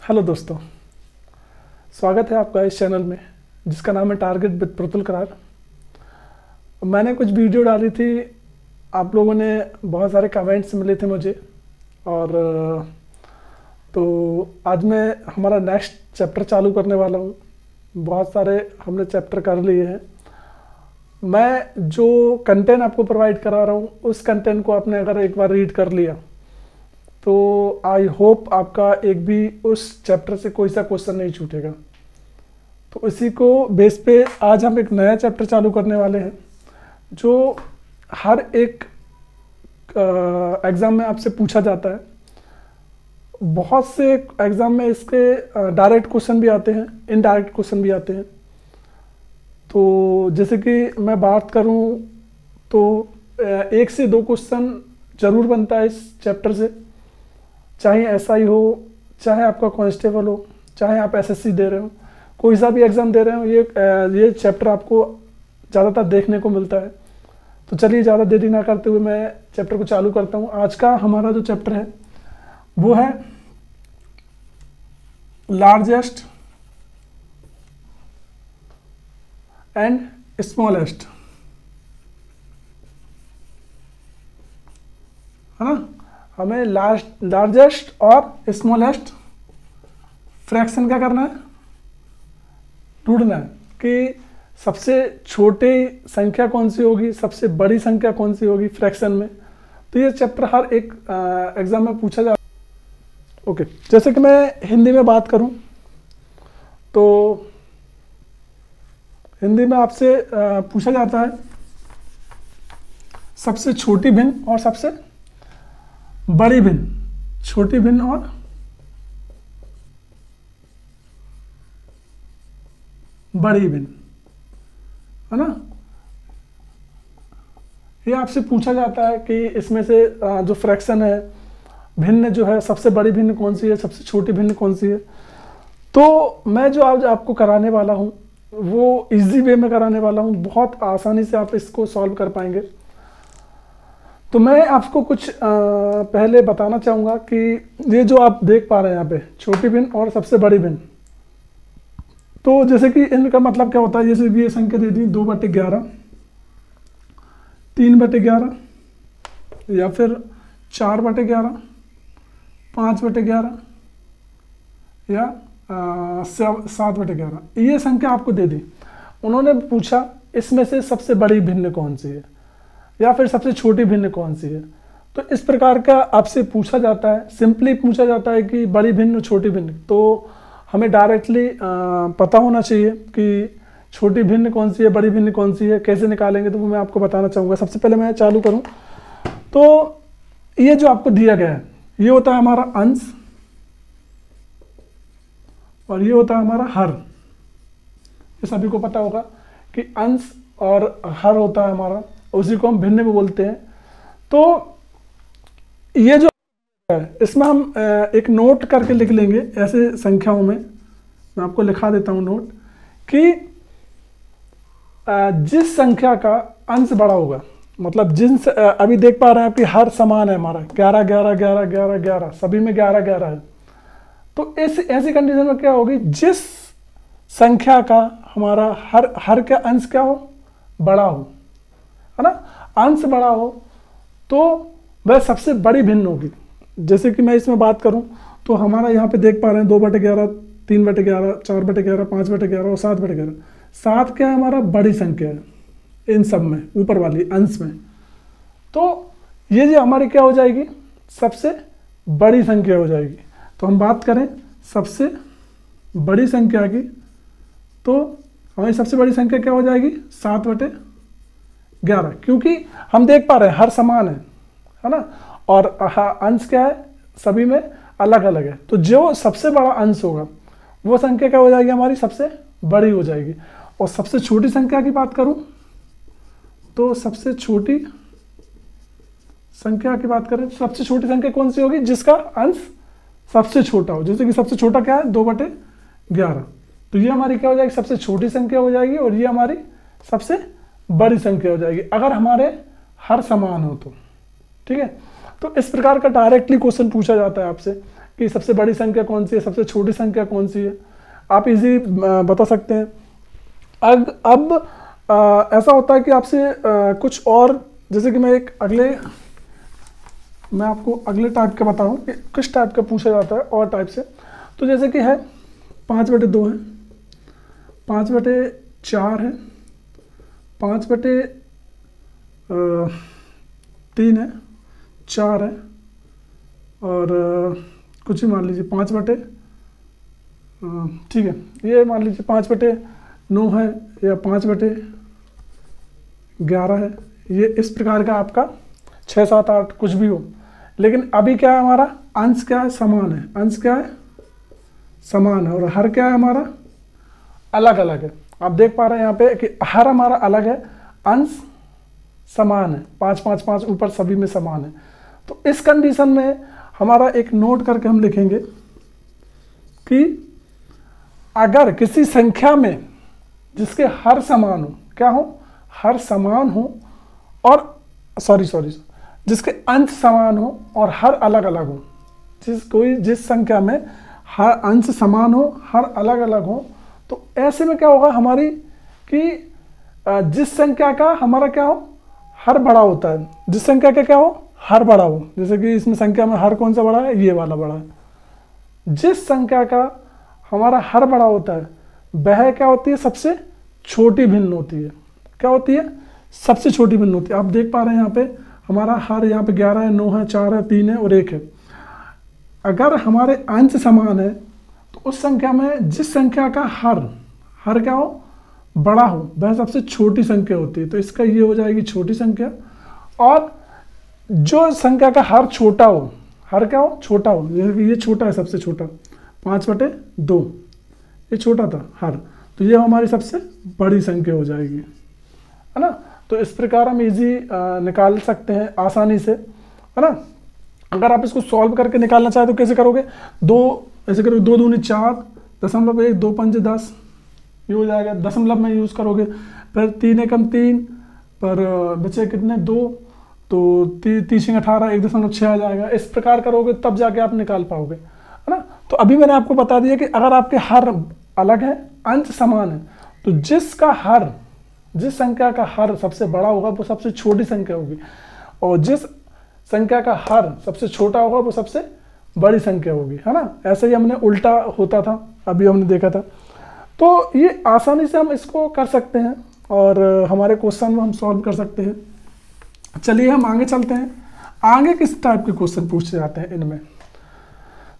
Hello दोस्तों, स्वागत है आपका इस चैनल में जिसका नाम है टारगेट विद प्रतुल करार। मैंने कुछ वीडियो डाली थी, आप लोगों ने बहुत सारे कमेंट्स मिले थे मुझे, और तो आज मैं हमारा नेक्स्ट चैप्टर चालू करने वाला हूँ। बहुत सारे हमने चैप्टर कर लिए हैं। मैं जो कंटेंट आपको प्रोवाइड करा रहा हूँ उस कंटेंट को आपने अगर एक बार रीड कर लिया तो आई होप आपका एक भी उस चैप्टर से कोई सा क्वेश्चन नहीं छूटेगा। तो इसी को बेस पे आज हम एक नया चैप्टर चालू करने वाले हैं जो हर एक एग्ज़ाम में आपसे पूछा जाता है। बहुत से एग्ज़ाम में इसके डायरेक्ट क्वेश्चन भी आते हैं, इनडायरेक्ट क्वेश्चन भी आते हैं। तो जैसे कि मैं बात करूं तो 1 से 2 क्वेश्चन ज़रूर बनता है इस चैप्टर से, चाहे एसआई हो, चाहे आपका कांस्टेबल हो, चाहे आप एसएससी दे रहे हो, कोई सा भी एग्ज़ाम दे रहे हो, ये चैप्टर आपको ज़्यादातर देखने को मिलता है। तो चलिए ज़्यादा देरी ना करते हुए मैं चैप्टर को चालू करता हूँ। आज का हमारा जो चैप्टर है वो है लार्जेस्ट एंड स्मॉलेस्ट, है ना। हमें लार्जेस्ट और स्मॉलेस्ट फ्रैक्शन क्या करना है, ढूंढना है कि सबसे छोटी संख्या कौन सी होगी, सबसे बड़ी संख्या कौन सी होगी फ्रैक्शन में। तो ये चैप्टर हर एक एग्जाम में पूछा जाता है। ओके, जैसे कि मैं हिंदी में बात करूं तो हिंदी में आपसे पूछा जाता है सबसे छोटी भिन्न और सबसे बड़ी भिन्न, छोटी भिन्न और बड़ी भिन्न, है ना। ये आपसे पूछा जाता है कि इसमें से जो फ्रैक्शन है, भिन्न जो है, सबसे बड़ी भिन्न कौन सी है, सबसे छोटी भिन्न कौन सी है। तो मैं जो आज आपको कराने वाला हूँ वो इजी वे में कराने वाला हूँ, बहुत आसानी से आप इसको सॉल्व कर पाएंगे। तो मैं आपको कुछ पहले बताना चाहूँगा कि ये जो आप देख पा रहे हैं यहाँ पे छोटी भिन्न और सबसे बड़ी भिन्न, तो जैसे कि इनका मतलब क्या होता है। जैसे कि ये संख्या दे दी 2/11, 3/11 या फिर 4/11, 5/11 या 7/11, ये संख्या आपको दे दी। उन्होंने पूछा इसमें से सबसे बड़ी भिन्न कौन सी है या फिर सबसे छोटी भिन्न कौन सी है। तो इस प्रकार का आपसे पूछा जाता है, सिंपली पूछा जाता है कि बड़ी भिन्न छोटी भिन्न। तो हमें डायरेक्टली पता होना चाहिए कि छोटी भिन्न कौन सी है, बड़ी भिन्न कौन सी है, कैसे निकालेंगे, तो वो मैं आपको बताना चाहूँगा। सबसे पहले मैं चालू करूँ तो ये जो आपको दिया गया है ये होता है हमारा अंश और ये होता है हमारा हर। ये सभी को पता होगा कि अंश और हर होता है हमारा, उसी को हम भिन्न भी बोलते हैं। तो ये जो है इसमें हम एक नोट करके लिख लेंगे ऐसे संख्याओं में। मैं आपको लिखा देता हूं नोट कि जिस संख्या का अंश बड़ा होगा, मतलब जिन अभी देख पा रहे हैं कि हर समान है हमारा 11 11 11 11 11, सभी में 11 11 है। तो ऐसी कंडीशन में क्या होगी, जिस संख्या का हमारा हर का अंश क्या हो, बड़ा हो, है ना, अंश बड़ा हो, तो वह सबसे बड़ी भिन्न होगी। जैसे कि मैं इसमें बात करूं तो हमारा यहाँ पे देख पा रहे हैं 2/11, 3/11, 4/11, 5/11 और 7/11। 7 क्या है, हमारा बड़ी संख्या है इन सब में, ऊपर वाली अंश में। तो ये जो हमारी क्या हो जाएगी, सबसे बड़ी संख्या हो जाएगी। तो हम बात करें सबसे बड़ी संख्या की, तो हमारी सबसे बड़ी संख्या क्या हो जाएगी, 7/11, क्योंकि हम देख पा रहे हैं हर समान है ना, और अंश क्या है, सभी में अलग अलग है। तो जो सबसे बड़ा अंश होगा वो संख्या क्या हो जाएगी, हमारी सबसे बड़ी हो जाएगी। और सबसे छोटी संख्या की बात करूं तो सबसे छोटी संख्या की बात करें, सबसे छोटी संख्या कौन सी होगी, जिसका अंश सबसे छोटा हो। जैसे कि सबसे छोटा क्या है, 2/11। तो ये हमारी क्या हो जाएगी, सबसे छोटी संख्या हो जाएगी, और ये हमारी सबसे बड़ी संख्या हो जाएगी अगर हमारे हर समान हो तो। ठीक है, तो इस प्रकार का डायरेक्टली क्वेश्चन पूछा जाता है आपसे कि सबसे बड़ी संख्या कौन सी है, सबसे छोटी संख्या कौन सी है, आप इजी बता सकते हैं। अब ऐसा होता है कि आपसे कुछ और, जैसे कि मैं आपको अगले टाइप का बताऊं कि किस टाइप का पूछा जाता है और टाइप से। तो जैसे कि है 5/2 है, 5/4 है, 5/3 है, 4 है, और कुछ ही मान लीजिए 5/, ठीक है, ये मान लीजिए 5/9 है या 5/11 है। ये इस प्रकार का आपका 6, 7, 8 कुछ भी हो। लेकिन अभी क्या है, हमारा अंश क्या है, समान है, अंश क्या है, समान है, और हर क्या है हमारा, अलग अलग है। आप देख पा रहे हैं यहाँ पे कि हर हमारा अलग है, अंश समान है, 5, 5, 5 ऊपर सभी में समान है। तो इस कंडीशन में हमारा एक नोट करके हम लिखेंगे कि अगर किसी संख्या में जिसके हर समान हो, क्या हो, हर समान हो, और जिसके अंश समान हो और हर अलग अलग हो, जिस संख्या में हर अंश समान हो, हर अलग अलग हो, तो ऐसे में क्या होगा हमारी कि जिस संख्या का हमारा क्या हो, हर बड़ा होता है, जिस संख्या का क्या हो, हर बड़ा हो। जैसे कि इसमें संख्या में हर कौन सा बड़ा है, ये वाला बड़ा है। जिस संख्या का हमारा हर बड़ा होता है वह क्या होती है, सबसे छोटी भिन्न होती है। क्या होती है, सबसे छोटी भिन्न होती है। आप देख पा रहे हैं यहाँ पे हमारा हर, यहाँ पे 11 है, 9 है, 4 है, 3 है और 1 है। अगर हमारे अंश समान है तो उस संख्या में जिस संख्या का हर क्या हो, बड़ा हो, वह सबसे छोटी संख्या होती है। तो इसका ये हो जाएगी छोटी संख्या। और जो संख्या का हर छोटा हो, हर क्या हो, छोटा हो, ये छोटा है, सबसे छोटा 5/2, ये छोटा था हर, तो ये हमारी सबसे बड़ी संख्या हो जाएगी, है ना। तो इस प्रकार हम इजी निकाल सकते हैं आसानी से, है ना। अगर आप इसको सॉल्व करके निकालना चाहे तो कैसे करोगे, ऐसे करोगे, 2 दूनी 4, 0.1, 2 पंजे 10, ये हो जाएगा। दशमलव में यूज़ करोगे, फिर 3 एकम 3 पर बचे कितने, 2, तो 3 18, 1.6 आ जाएगा। इस प्रकार करोगे तब जाके आप निकाल पाओगे, है ना। तो अभी मैंने आपको बता दिया कि अगर आपके हर अलग है, अंश समान है, तो जिस संख्या का हर सबसे बड़ा होगा वो सबसे छोटी संख्या होगी, और जिस संख्या का हर सबसे छोटा होगा वो सबसे बड़ी संख्या होगी, है ना। ऐसे ही हमने उल्टा होता था, अभी हमने देखा था। तो ये आसानी से हम इसको कर सकते हैं और हमारे क्वेश्चन में हम सॉल्व कर सकते हैं। चलिए हम आगे चलते हैं, आगे किस टाइप के क्वेश्चन पूछे जाते हैं इनमें।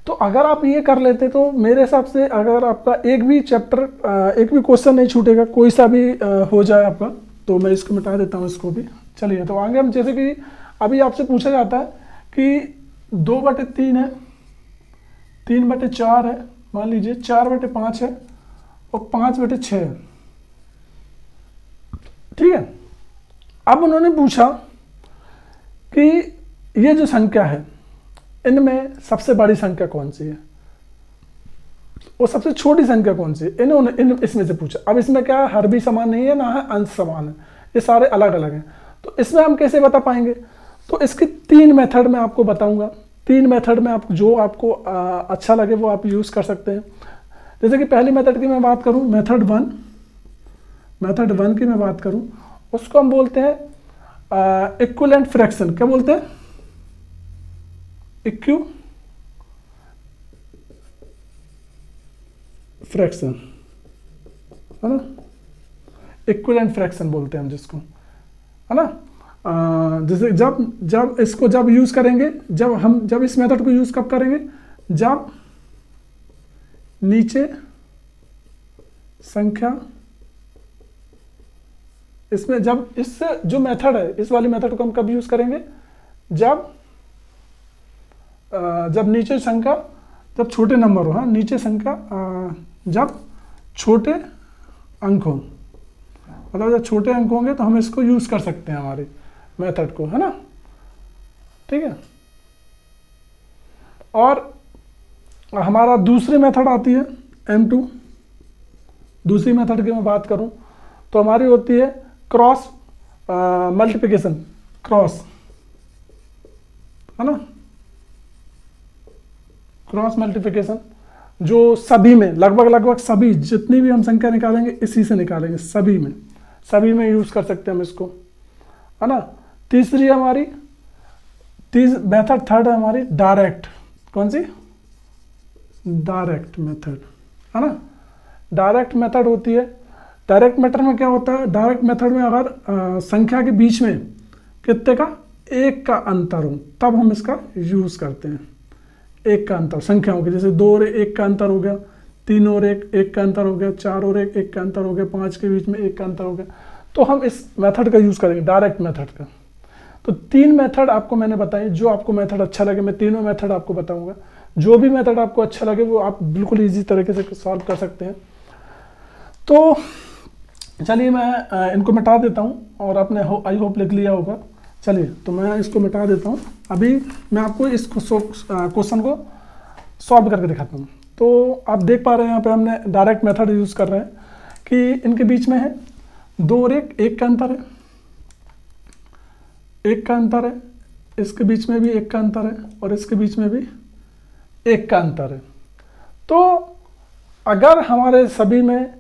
तो अगर आप ये कर लेते तो मेरे हिसाब से अगर आपका एक भी क्वेश्चन नहीं छूटेगा, कोई सा भी हो जाए आपका, तो मैं इसको मिटा देता हूँ इसको भी। चलिए तो आगे हम, जैसे कि अभी आपसे पूछा जाता है कि 2/3 है, 3/4 है, मान लीजिए 4/5 है और 5/6 है, ठीक है। अब उन्होंने पूछा कि ये जो संख्या है इनमें सबसे बड़ी संख्या कौन सी है और सबसे छोटी संख्या कौन सी है, इन्होंने इसमें से पूछा। अब इसमें क्या है, हर भी समान नहीं है, ना है अंश समान है, ये सारे अलग अलग हैं। तो इसमें हम कैसे बता पाएंगे, तो इसके 3 मेथड में आपको बताऊंगा। 3 मेथड में आप जो आपको अच्छा लगे वो आप यूज़ कर सकते हैं। जैसे कि पहली मेथड की मैं बात करूं, मेथड वन की मैं बात करूं, उसको हम बोलते हैं इक्विवेलेंट फ्रैक्शन। क्या बोलते हैं, इक्यू फ्रैक्शन, है ना, इक्विवेलेंट फ्रैक्शन बोलते हैं हम जिसको, है ना। जैसे जब इसको जब यूज करेंगे, जब इस मेथड को यूज कब करेंगे, जब नीचे संख्या, इसमें जब इससे जो मेथड है, इस वाली मेथड को हम कब यूज करेंगे, जब नीचे संख्या, जब छोटे नंबर हो, हाँ, नीचे संख्या जब छोटे अंक हो, मतलब जब छोटे अंक होंगे तो हम इसको यूज कर सकते हैं हमारे मेथड को, है ना, ठीक है। और हमारा दूसरी मेथड आती है M2। दूसरी मेथड की मैं बात करूं तो हमारी होती है क्रॉस मल्टीप्लिकेशन, क्रॉस, है ना, क्रॉस मल्टीप्लिकेशन जो सभी में लगभग सभी जितनी भी हम संख्या निकालेंगे इसी से निकालेंगे, सभी में यूज कर सकते हैं हम इसको, है ना। तीसरी हमारी मेथड थर्ड है हमारी डायरेक्ट, कौन सी, डायरेक्ट मेथड, है ना। डायरेक्ट मेथड होती है। डायरेक्ट मेथड में क्या होता है, डायरेक्ट मेथड में अगर संख्या के बीच में कितने का, एक का अंतर हो तब हम इसका यूज करते हैं। एक का अंतर संख्याओं के, जैसे 2 और 1 का अंतर हो गया, 3 और 1 का अंतर हो गया, 4 और 1 का अंतर हो गया, 5 के बीच में 1 का अंतर हो गया, तो हम इस मेथड का यूज करेंगे, डायरेक्ट मेथड का। तो 3 मेथड आपको मैंने बताई, जो आपको मेथड अच्छा लगे मैं तीनों मेथड आपको बताऊंगा। जो भी मेथड आपको अच्छा लगे वो आप बिल्कुल इजी तरीके से सॉल्व कर सकते हैं। तो चलिए मैं इनको मिटा देता हूँ और आपने आई होप लिख लिया होगा। चलिए तो मैं इसको मिटा देता हूँ। अभी मैं आपको इस क्वेश्चन को सॉल्व करके दिखाता हूँ। तो आप देख पा रहे हैं यहाँ पे हमने डायरेक्ट मेथड यूज़ कर रहे हैं कि इनके बीच में है 2 और 1 का अंतर है, 1 का अंतर है, इसके बीच में भी 1 का अंतर है और इसके बीच में भी 1 का अंतर है। तो अगर हमारे सभी में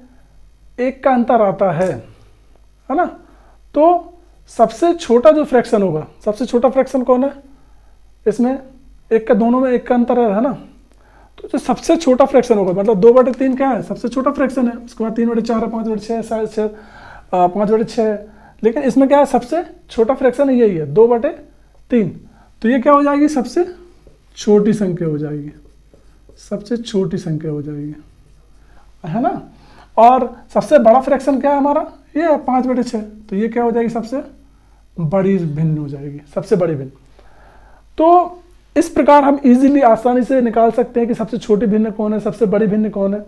1 का अंतर आता है ना, तो सबसे छोटा जो फ्रैक्शन होगा, सबसे छोटा फ्रैक्शन कौन है इसमें, 1 का, दोनों में 1 का अंतर है ना। तो जो सबसे छोटा फ्रैक्शन होगा, मतलब 2/3 क्या है, सबसे छोटा फ्रैक्शन है। उसके बाद 3/4 है, 5/6, 5/6, लेकिन इसमें क्या है, सबसे छोटा फ्रैक्शन यही है 2/3। तो ये क्या हो जाएगी, सबसे छोटी संख्या हो जाएगी, सबसे छोटी संख्या हो जाएगी, है ना। और सबसे बड़ा फ्रैक्शन क्या है हमारा, ये है 5/6। तो ये क्या हो जाएगी, सबसे बड़ी भिन्न हो जाएगी, सबसे बड़ी भिन्न। तो इस प्रकार हम इजीली आसानी से निकाल सकते हैं कि सबसे छोटी भिन्न कौन है, सबसे बड़ी भिन्न कौन है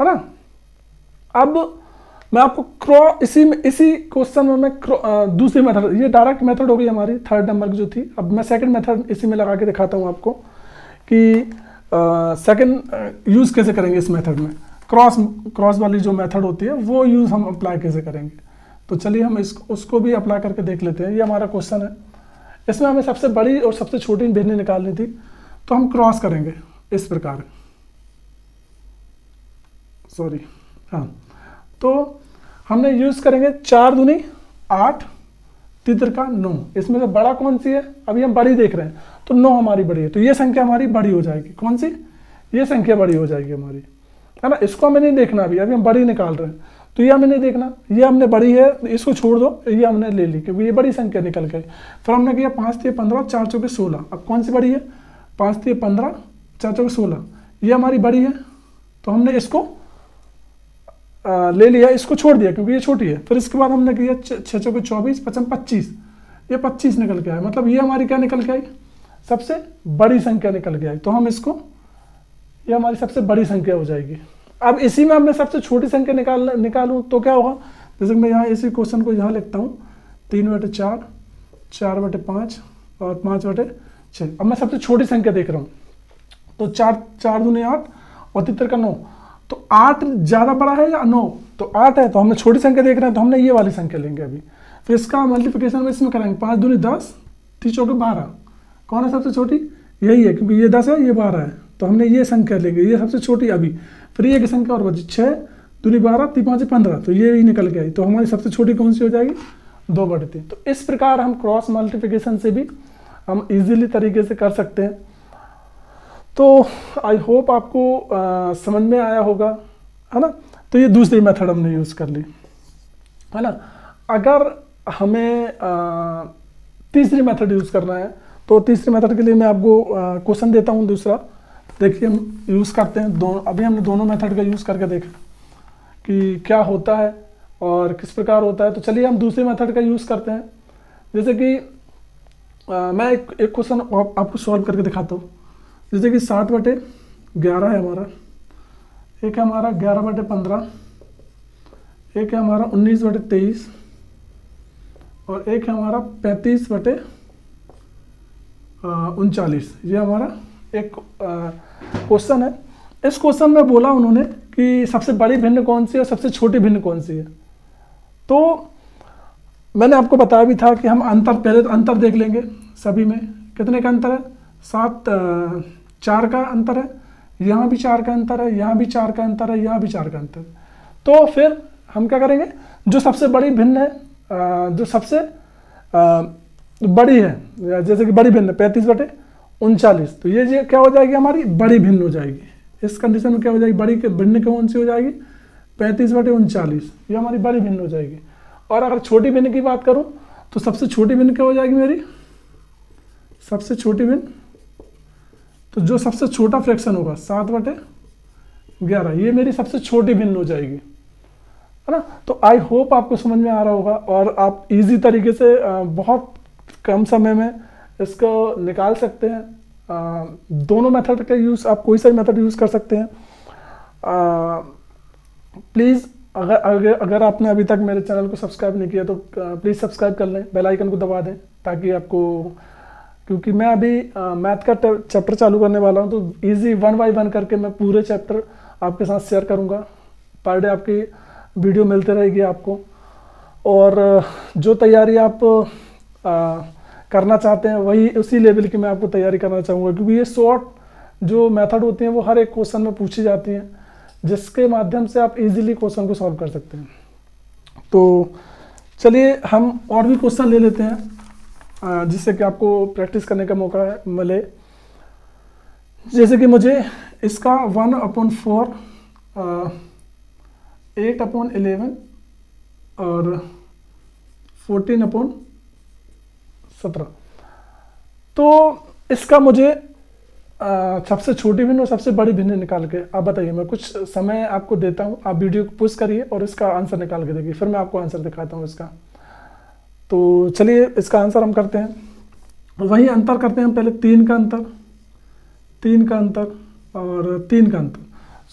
ना। अब मैं आपको इसी क्वेश्चन में मैं दूसरी मेथड, ये डायरेक्ट मेथड हो गई हमारी थर्ड नंबर की जो थी। अब मैं सेकंड मेथड इसी में लगा के दिखाता हूँ आपको कि सेकंड यूज कैसे करेंगे इस मेथड में। क्रॉस वाली जो मेथड होती है वो यूज हम अप्लाई कैसे करेंगे। तो चलिए हम उसको भी अप्लाई करके देख लेते हैं। ये हमारा क्वेश्चन है, इसमें हमें सबसे बड़ी और सबसे छोटी भिन्न निकालनी थी, तो हम क्रॉस करेंगे इस प्रकार, सॉरी, हाँ। तो हमने यूज करेंगे 4 दूनी 8, 3 का 9। इसमें से बड़ा कौन सी है, अभी हम बड़ी देख रहे हैं, तो 9 हमारी बड़ी है, तो ये संख्या हमारी बड़ी हो जाएगी। कौन सी, ये संख्या बड़ी हो जाएगी हमारी, है ना। इसको हमें नहीं देखना, अभी हम बड़ी निकाल रहे हैं, तो ये हमें नहीं देखना, ये हमने बड़ी है, इसको छोड़ दो, ये हमने ले ली क्योंकि ये बड़ी संख्या निकल गई। फिर हमने किया 5 3 15, 4 4 16। अब कौन सी बड़ी है, 5 3 15, 4 4 16, ये हमारी बड़ी है, तो हमने इसको ले लिया, इसको छोड़ दिया क्योंकि ये छोटी है। फिर इसके बाद हमने किया 6 4 24, 55 25, ये 25 निकल के आया, मतलब ये हमारी क्या निकल के आई, सबसे बड़ी संख्या निकल के आई। तो हम इसको, ये हमारी सबसे बड़ी संख्या हो जाएगी। अब इसी में हमने सबसे छोटी संख्या निकालूं तो क्या होगा, जैसे मैं यहाँ इसी क्वेश्चन को यहाँ लिखता हूँ 3/4, 4/5 और 5/6। अब मैं सबसे छोटी संख्या देख रहा हूँ, तो 4 दूनी 8 और 3 का 9, तो 8 ज़्यादा बड़ा है या 9, तो 8 है, तो हमने छोटी संख्या देख रहे हैं, तो हमने ये वाली संख्या लेंगे अभी। फिर इसका मल्टीप्लिकेशन में इसमें करेंगे, 5 दूनी 10, 3 चौके 12। कौन है सबसे छोटी, यही है, क्योंकि ये 10 है, ये 12 है, तो हमने ये संख्या लेंगे, ये सबसे छोटी अभी। फिर ये की संख्या और बची 6 दूनी 12, 3 5 15, तो ये ही निकल के आई। तो हमारी सबसे छोटी कौन सी हो जाएगी, 2/3। तो इस प्रकार हम क्रॉस मल्टीप्लिकेशन से भी हम इजीली तरीके से कर सकते हैं। तो आई होप आपको समझ में आया होगा, है ना। तो ये दूसरी मेथड हमने यूज़ कर ली, है ना। अगर हमें तीसरी मेथड यूज़ करना है, तो तीसरी मेथड के लिए मैं आपको क्वेश्चन देता हूँ दूसरा। देखिए हम यूज़ करते हैं दोनों, अभी हमने दोनों मेथड का यूज़ करके देखा कि क्या होता है और किस प्रकार होता है। तो चलिए हम दूसरे मेथड का यूज़ करते हैं। जैसे कि मैं एक क्वेश्चन आपको सॉल्व करके दिखाता हूँ। जैसे कि 7/11 है हमारा, एक है हमारा 11/15, एक है हमारा 19/23 और एक है हमारा 35/39। ये हमारा एक क्वेश्चन है। इस क्वेश्चन में बोला उन्होंने कि सबसे बड़ी भिन्न कौन सी है और सबसे छोटी भिन्न कौन सी है। तो मैंने आपको बताया भी था कि हम अंतर, पहले तो अंतर देख लेंगे। सभी में कितने का अंतर है, 4 का अंतर है, यहाँ भी 4 का अंतर है, यहाँ भी 4 का अंतर है, यहाँ भी 4 का अंतर है। तो फिर हम क्या करेंगे, जो सबसे बड़ी भिन्न है, जो सबसे बड़ी है, जैसे कि बड़ी भिन्न 35/39, तो ये क्या हो जाएगी, हमारी बड़ी भिन्न हो जाएगी। इस कंडीशन में क्या हो जाएगी, बड़ी भिन्न कौन सी हो जाएगी, 35/39, ये हमारी बड़ी भिन्न हो जाएगी। और अगर छोटी भिन्न की बात करूं तो सबसे छोटी भिन्न क्या हो जाएगी मेरी, सबसे छोटी भिन्न, तो जो सबसे छोटा फ्रैक्शन होगा 7/11, ये मेरी सबसे छोटी भिन्न हो जाएगी, है ना। तो आई होप आपको समझ में आ रहा होगा और आप इजी तरीके से बहुत कम समय में इसको निकाल सकते हैं। दोनों मेथड का यूज़, आप कोई सा मेथड यूज़ कर सकते हैं। प्लीज़ अगर आपने अभी तक मेरे चैनल को सब्सक्राइब नहीं किया तो प्लीज़ सब्सक्राइब कर लें, बेल आइकन को दबा दें, ताकि आपको, क्योंकि मैं अभी मैथ का चैप्टर चालू करने वाला हूं, तो इजी 1 बाय 1 करके मैं पूरे चैप्टर आपके साथ शेयर करूंगा। पर डे आपकी वीडियो मिलते रहेगी आपको। और जो तैयारी आप करना चाहते हैं वही उसी लेवल की मैं आपको तैयारी करना चाहूँगा, क्योंकि ये शॉर्ट जो मेथड होती हैं वो हर एक क्वेश्चन में पूछी जाती हैं, जिसके माध्यम से आप इजीली क्वेश्चन को सॉल्व कर सकते हैं। तो चलिए हम और भी क्वेश्चन ले लेते हैं, जिससे कि आपको प्रैक्टिस करने का मौका मिले। जैसे कि मुझे इसका 1/4, 8/11 और 14/17, तो इसका मुझे सबसे छोटी भिन्न और सबसे बड़ी भिन्न निकाल के, आप बताइए, मैं कुछ समय आपको देता हूं, आप वीडियो को पुश करिए और इसका आंसर निकाल के देखिए, फिर मैं आपको आंसर दिखाता हूं इसका। तो चलिए इसका आंसर हम करते हैं, वही अंतर करते हैं हम पहले। 3 का अंतर, 3 का अंतर और 3 का अंतर,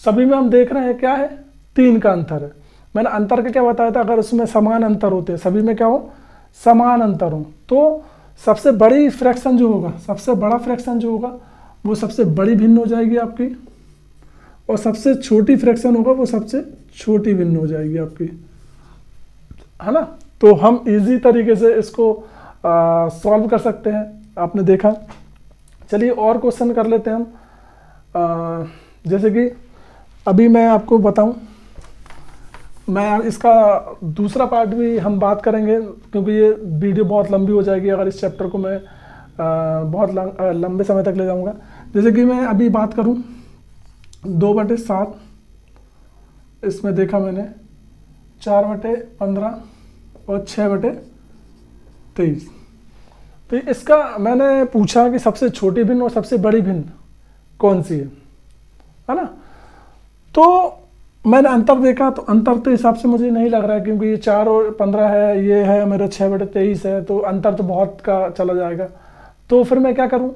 सभी में हम देख रहे हैं क्या है, 3 का अंतर है। मैंने अंतर का क्या बताया था, अगर उसमें समान अंतर होते हैं, सभी में क्या हो, समान अंतर हो, तो सबसे बड़ी फ्रैक्शन जो होगा, सबसे बड़ा फ्रैक्शन जो होगा वो सबसे बड़ी भिन्न हो जाएगी आपकी, और सबसे छोटी फ्रैक्शन होगा वो सबसे छोटी भिन्न हो जाएगी आपकी, है ना। तो हम इजी तरीके से इसको सॉल्व कर सकते हैं, आपने देखा। चलिए और क्वेश्चन कर लेते हैं हम। जैसे कि अभी मैं आपको बताऊं, मैं इसका दूसरा पार्ट भी हम बात करेंगे, क्योंकि ये वीडियो बहुत लंबी हो जाएगी अगर इस चैप्टर को मैं बहुत लंबे समय तक ले जाऊंगा। जैसे कि मैं अभी बात करूं 2/7, इसमें देखा मैंने 4/15 और 6/23। तो इसका मैंने पूछा कि सबसे छोटी भिन्न और सबसे बड़ी भिन्न कौन सी है ना। तो मैंने अंतर देखा, तो अंतर तो हिसाब से मुझे नहीं लग रहा है, क्योंकि ये 4 और 15 है, ये है मेरा 6/23 है, तो अंतर तो बहुत का चला जाएगा। तो फिर मैं क्या करूं,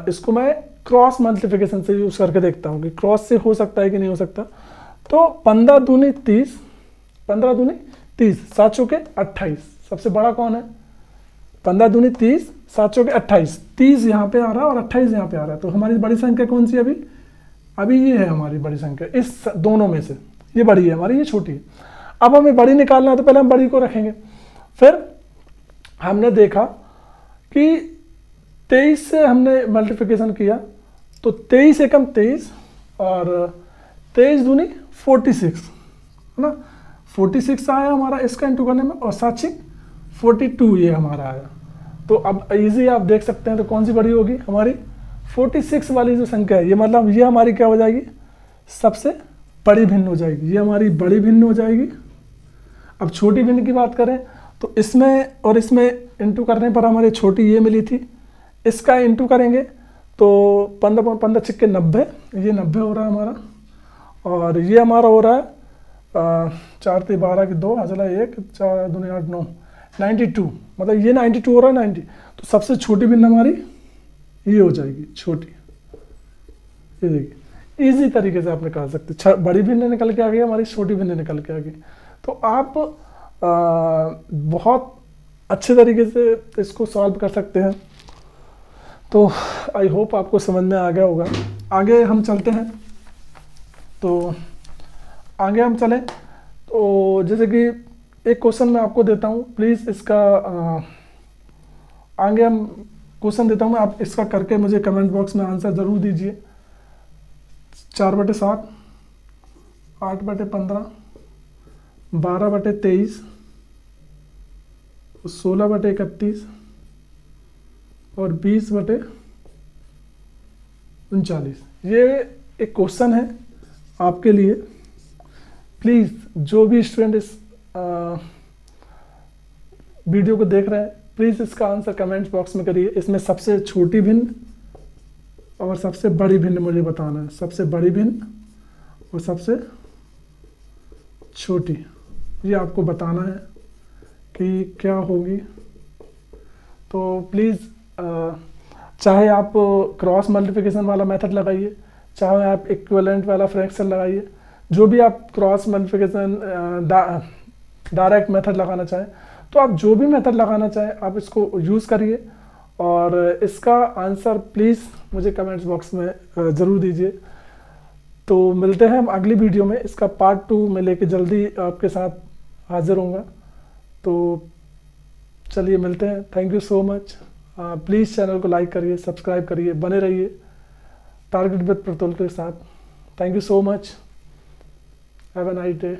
इसको मैं क्रॉस मल्टीप्लिकेशन से यूज करके देखता हूं कि क्रॉस से हो सकता है कि नहीं हो सकता। तो 15 दूनी 30, 15 दूनी 30, 7 चौके 28, सबसे बड़ा कौन है, 15 दूनी 30, 7 चौके 28, 30 यहाँ पे आ रहा है और 28 यहाँ पे आ रहा है। तो हमारी बड़ी संख्या कौन सी है अभी ये है हमारी बड़ी संख्या, इस दोनों में से ये बड़ी है हमारी, ये छोटी है। अब हमें बड़ी निकालना है, तो पहले हम बड़ी को रखेंगे। फिर हमने देखा कि 23 से हमने मल्टीप्लिकेशन किया, तो 23 एकम 23 और 23 दूनी 46, है ना। 46 आया हमारा इसका इंटू करने में, और 7 42 ये हमारा आया। तो अब इजी आप देख सकते हैं, तो कौन सी बड़ी होगी हमारी, 46 वाली जो संख्या है, ये मतलब ये हमारी क्या हो जाएगी, सबसे बड़ी भिन्न हो जाएगी, ये हमारी बड़ी भिन्न हो जाएगी। अब छोटी भिन्न की बात करें तो इसमें और इसमें इंटू करने पर हमारी छोटी ये मिली थी, इसका इंटू करेंगे तो 15 15 छिक्के 90, ये 90 हो रहा है हमारा। और ये हमारा हो रहा है 4 3 12 की 2 चला 1 4 2 8 9 92, मतलब ये 92 हो रहा है 90। तो सबसे छोटी भिन्न हमारी ये हो जाएगी छोटी, ये देखिए इजी तरीके से आप निकाल सकते। बड़ी भिन्न निकल के आ गई, हमारी छोटी भिन्न निकल के आ गई। तो आप बहुत अच्छे तरीके से इसको सॉल्व कर सकते हैं। तो आई होप आपको समझ में आ गया होगा। आगे हम चलते हैं, तो आगे हम चलें तो जैसे कि एक क्वेश्चन मैं आपको देता हूँ, प्लीज़ इसका आगे हम क्वेश्चन देता हूँ मैं, आप इसका करके मुझे कमेंट बॉक्स में आंसर ज़रूर दीजिए। 4/7, 8/15, 12/23, 16/31 और 20/39। ये एक क्वेश्चन है आपके लिए। प्लीज़ जो भी स्टूडेंट इस वीडियो को देख रहे हैं, प्लीज़ इसका आंसर कमेंट बॉक्स में करिए। इसमें सबसे छोटी भिन्न और सबसे बड़ी भिन्न मुझे बताना है, सबसे बड़ी भिन्न और सबसे छोटी, ये आपको बताना है कि क्या होगी। तो प्लीज़ चाहे आप क्रॉस मल्टीप्लिकेशन वाला मेथड लगाइए, चाहे आप इक्विवेलेंट वाला फ्रैक्शन लगाइए, जो भी आप क्रॉस मल्टीप्लिकेशन डायरेक्ट मेथड लगाना चाहें, तो आप जो भी मेथड लगाना चाहें आप इसको यूज़ करिए और इसका आंसर प्लीज़ मुझे कमेंट्स बॉक्स में ज़रूर दीजिए। तो मिलते हैं हम अगली वीडियो में, इसका पार्ट 2 में लेके जल्दी आपके साथ हाजिर होऊंगा। तो चलिए मिलते हैं। Thank you so much. Please channel को लाइक करिए, सब्सक्राइब करिए, बने रहिए टारगेट विद प्रतुल के साथ। Thank you so much. Have a nice day.